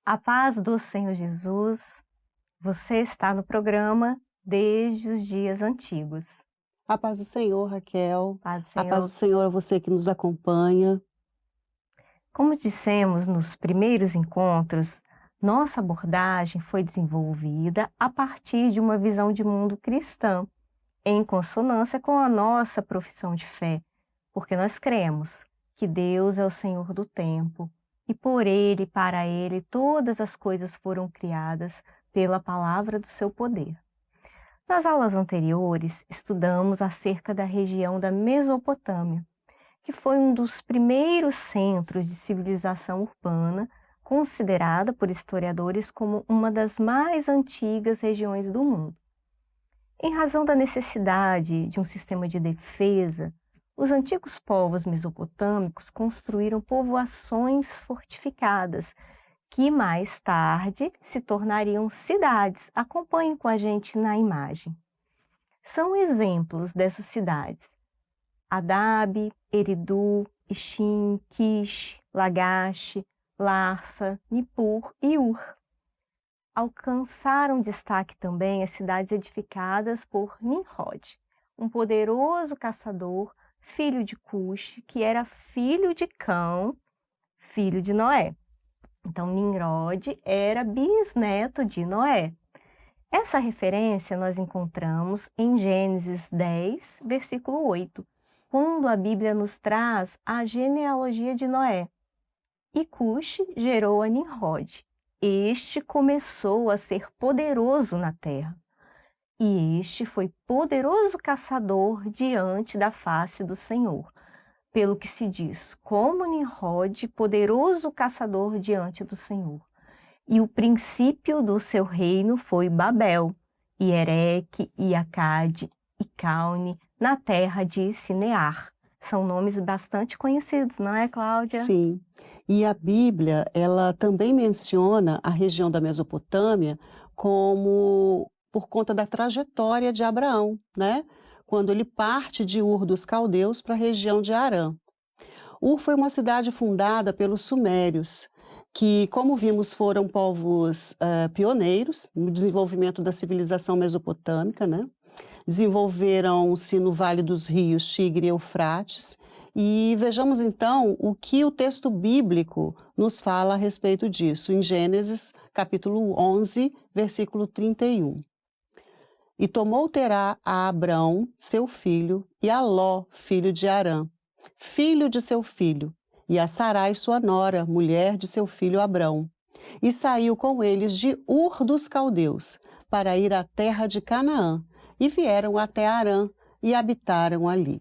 A paz do Senhor Jesus, você está no programa Desde os Dias Antigos. A paz do Senhor, Raquel. Paz do A paz Senhor. do Senhor a você que nos acompanha. Como dissemos nos primeiros encontros, nossa abordagem foi desenvolvida a partir de uma visão de mundo cristã, em consonância com a nossa profissão de fé, porque nós cremos que Deus é o Senhor do tempo e por Ele e para Ele todas as coisas foram criadas pela palavra do seu poder. Nas aulas anteriores, estudamos acerca da região da Mesopotâmia, que foi um dos primeiros centros de civilização urbana, considerada por historiadores como uma das mais antigas regiões do mundo. Em razão da necessidade de um sistema de defesa, os antigos povos mesopotâmicos construíram povoações fortificadas, que mais tarde se tornariam cidades. Acompanhem com a gente na imagem. São exemplos dessas cidades: Adab, Eridu, Ixim, Kish, Lagash, Larsa, Nippur e Ur. Alcançaram destaque também as cidades edificadas por Nimrod, um poderoso caçador, filho de Cush, que era filho de Cão, filho de Noé. Então, Nimrod era bisneto de Noé. Essa referência nós encontramos em Gênesis 10, versículo 8, quando a Bíblia nos traz a genealogia de Noé. E Cush gerou a Nimrod. Este começou a ser poderoso na terra. E este foi poderoso caçador diante da face do Senhor. Pelo que se diz, como Nimrod, poderoso caçador diante do Senhor. E o princípio do seu reino foi Babel, e Ereque, e Acade, e Caune, na terra de Sinear. São nomes bastante conhecidos, não é, Cláudia? Sim. E a Bíblia, ela também menciona a região da Mesopotâmia como por conta da trajetória de Abraão, né? Quando ele parte de Ur dos Caldeus para a região de Harã. Ur foi uma cidade fundada pelos sumérios, que, como vimos, foram povos pioneiros no desenvolvimento da civilização mesopotâmica, né? Desenvolveram-se no Vale dos Rios Tigre e Eufrates. E vejamos então o que o texto bíblico nos fala a respeito disso, em Gênesis capítulo 11, versículo 31. E tomou Terá a Abrão, seu filho, e a Ló, filho de Harã, filho de seu filho, e a Sarai, sua nora, mulher de seu filho Abrão. E saiu com eles de Ur dos Caldeus, para ir à terra de Canaã, e vieram até Harã, e habitaram ali.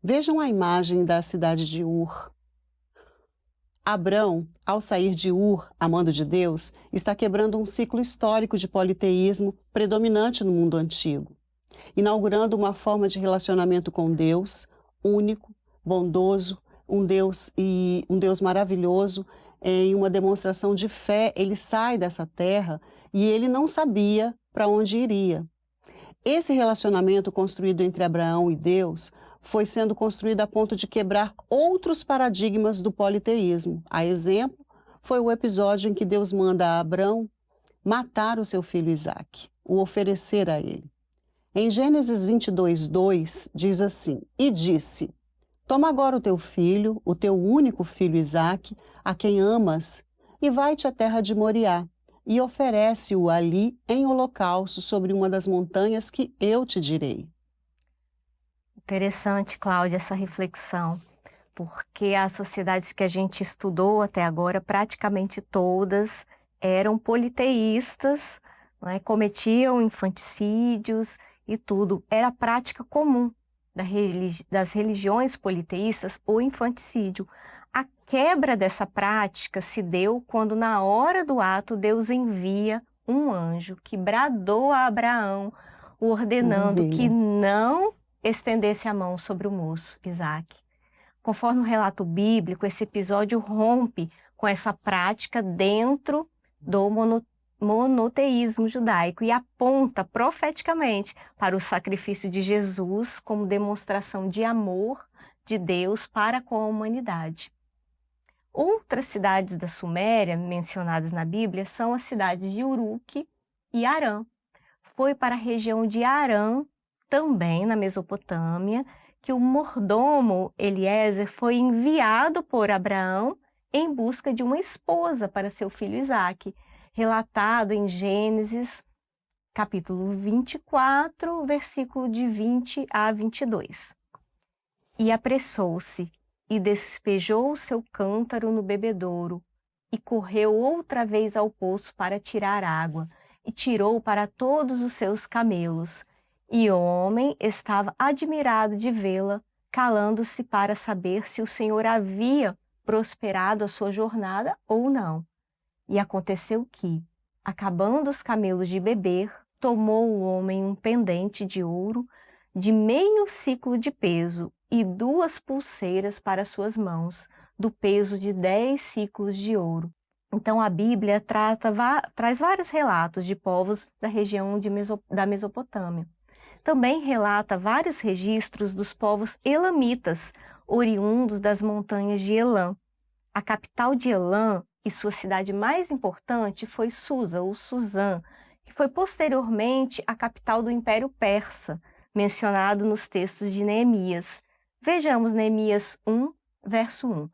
Vejam a imagem da cidade de Ur. Abrão, ao sair de Ur, amando de Deus, está quebrando um ciclo histórico de politeísmo predominante no mundo antigo, inaugurando uma forma de relacionamento com Deus, único, bondoso, um Deus maravilhoso. Em uma demonstração de fé, ele sai dessa terra e ele não sabia para onde iria. Esse relacionamento construído entre Abraão e Deus foi sendo construído a ponto de quebrar outros paradigmas do politeísmo. A exemplo, foi o episódio em que Deus manda a Abrão matar o seu filho Isaque, o oferecer a ele. Em Gênesis 22, 2, diz assim: E disse: Toma agora o teu filho, o teu único filho Isaque, a quem amas, e vai-te à terra de Moriá, e oferece-o ali em holocausto sobre uma das montanhas que eu te direi. Interessante, Cláudia, essa reflexão, porque as sociedades que a gente estudou até agora, praticamente todas eram politeístas, não é? Cometiam infanticídios e tudo. Era a prática comum das religiões politeístas o infanticídio. A quebra dessa prática se deu quando, na hora do ato, Deus envia um anjo que bradou a Abraão, o ordenando que Maravilha. não estendesse a mão sobre o moço, Isaque. Conforme o relato bíblico, esse episódio rompe com essa prática dentro do monoteísmo judaico e aponta profeticamente para o sacrifício de Jesus como demonstração de amor de Deus para com a humanidade. Outras cidades da Suméria mencionadas na Bíblia são as cidades de Uruque e Arã. Foi para a região de Arã, também na Mesopotâmia, que o mordomo Eliezer foi enviado por Abraão em busca de uma esposa para seu filho Isaque, relatado em Gênesis, capítulo 24, versículo de 20 a 22. E apressou-se, e despejou o seu cântaro no bebedouro, e correu outra vez ao poço para tirar água, e tirou para todos os seus camelos. E o homem estava admirado de vê-la, calando-se para saber se o Senhor havia prosperado a sua jornada ou não. E aconteceu que, acabando os camelos de beber, tomou o homem um pendente de ouro de meio siclo de peso e 2 pulseiras para suas mãos, do peso de 10 ciclos de ouro. Então, a Bíblia traz vários relatos de povos da região da Mesopotâmia. Também relata vários registros dos povos elamitas, oriundos das montanhas de Elam. A capital de Elam e sua cidade mais importante foi Susa, ou Suzã, que foi posteriormente a capital do Império Persa, mencionado nos textos de Neemias. Vejamos Neemias 1, verso 1.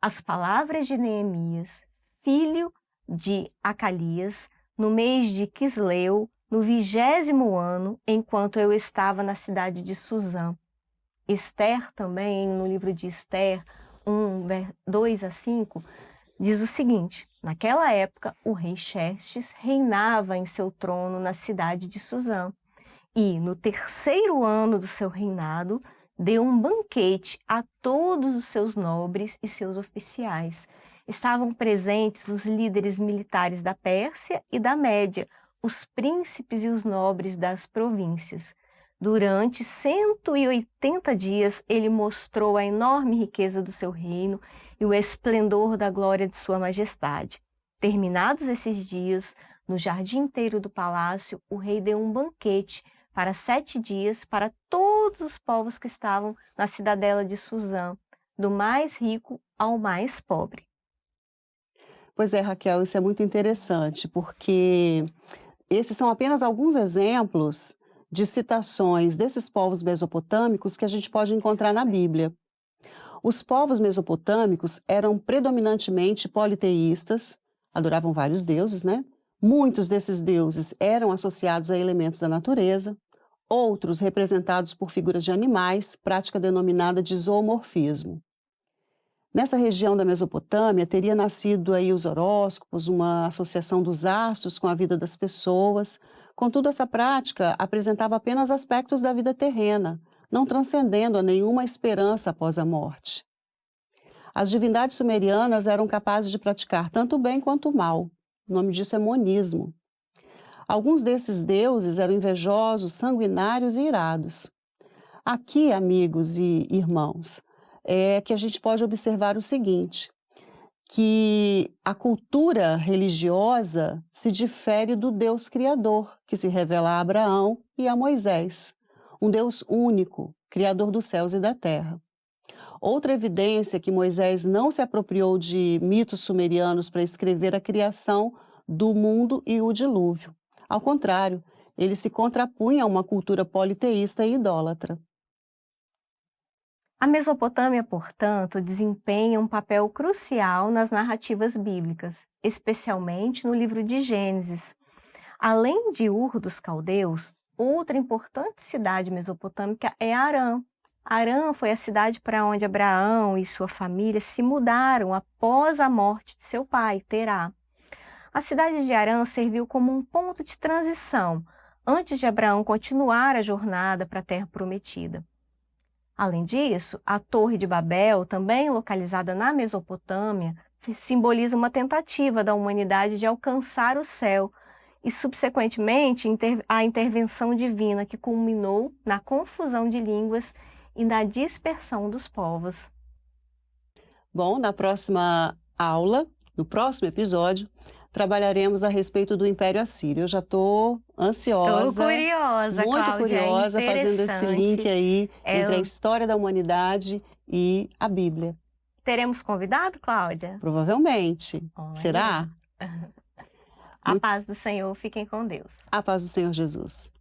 As palavras de Neemias, filho de Acalias, no mês de Quisleu, no 20º ano, enquanto eu estava na cidade de Suzã. Esther também, no livro de Esther 1, 2 a 5, diz o seguinte: naquela época, o rei Xerxes reinava em seu trono na cidade de Suzã, e no 3º ano do seu reinado, deu um banquete a todos os seus nobres e seus oficiais. Estavam presentes os líderes militares da Pérsia e da Média, os príncipes e os nobres das províncias. Durante 180 dias, ele mostrou a enorme riqueza do seu reino e o esplendor da glória de sua majestade. Terminados esses dias, no jardim inteiro do palácio, o rei deu um banquete para 7 dias para todos os povos que estavam na cidadela de Suzã, do mais rico ao mais pobre. Pois é, Raquel, isso é muito interessante, porque esses são apenas alguns exemplos de citações desses povos mesopotâmicos que a gente pode encontrar na Bíblia. Os povos mesopotâmicos eram predominantemente politeístas, adoravam vários deuses, né? Muitos desses deuses eram associados a elementos da natureza, outros representados por figuras de animais, prática denominada de zoomorfismo. Nessa região da Mesopotâmia, teria nascido aí os horóscopos, uma associação dos astros com a vida das pessoas. Contudo, essa prática apresentava apenas aspectos da vida terrena, não transcendendo a nenhuma esperança após a morte. As divindades sumerianas eram capazes de praticar tanto o bem quanto o mal. O nome disso é monismo. Alguns desses deuses eram invejosos, sanguinários e irados. Aqui, amigos e irmãos, é que a gente pode observar o seguinte, que a cultura religiosa se difere do Deus Criador, que se revela a Abraão e a Moisés, um Deus único, Criador dos céus e da terra. Outra evidência que Moisés não se apropriou de mitos sumerianos para escrever a criação do mundo e o dilúvio. Ao contrário, ele se contrapunha a uma cultura politeísta e idólatra. A Mesopotâmia, portanto, desempenha um papel crucial nas narrativas bíblicas, especialmente no livro de Gênesis. Além de Ur dos Caldeus, outra importante cidade mesopotâmica é Harã. Harã foi a cidade para onde Abraão e sua família se mudaram após a morte de seu pai, Terá. A cidade de Harã serviu como um ponto de transição antes de Abraão continuar a jornada para a Terra Prometida. Além disso, a Torre de Babel, também localizada na Mesopotâmia, simboliza uma tentativa da humanidade de alcançar o céu e, subsequentemente, a intervenção divina que culminou na confusão de línguas e na dispersão dos povos. Bom, na próxima aula, no próximo episódio, trabalharemos a respeito do Império Assírio. Eu já estou ansiosa. Estou curiosa, muito Cláudia, curiosa, fazendo esse link aí entre a eu- história da humanidade e a Bíblia. Teremos convidado, Cláudia? Provavelmente. Olha. Será? A Muito- paz do Senhor, fiquem com Deus. A paz do Senhor Jesus.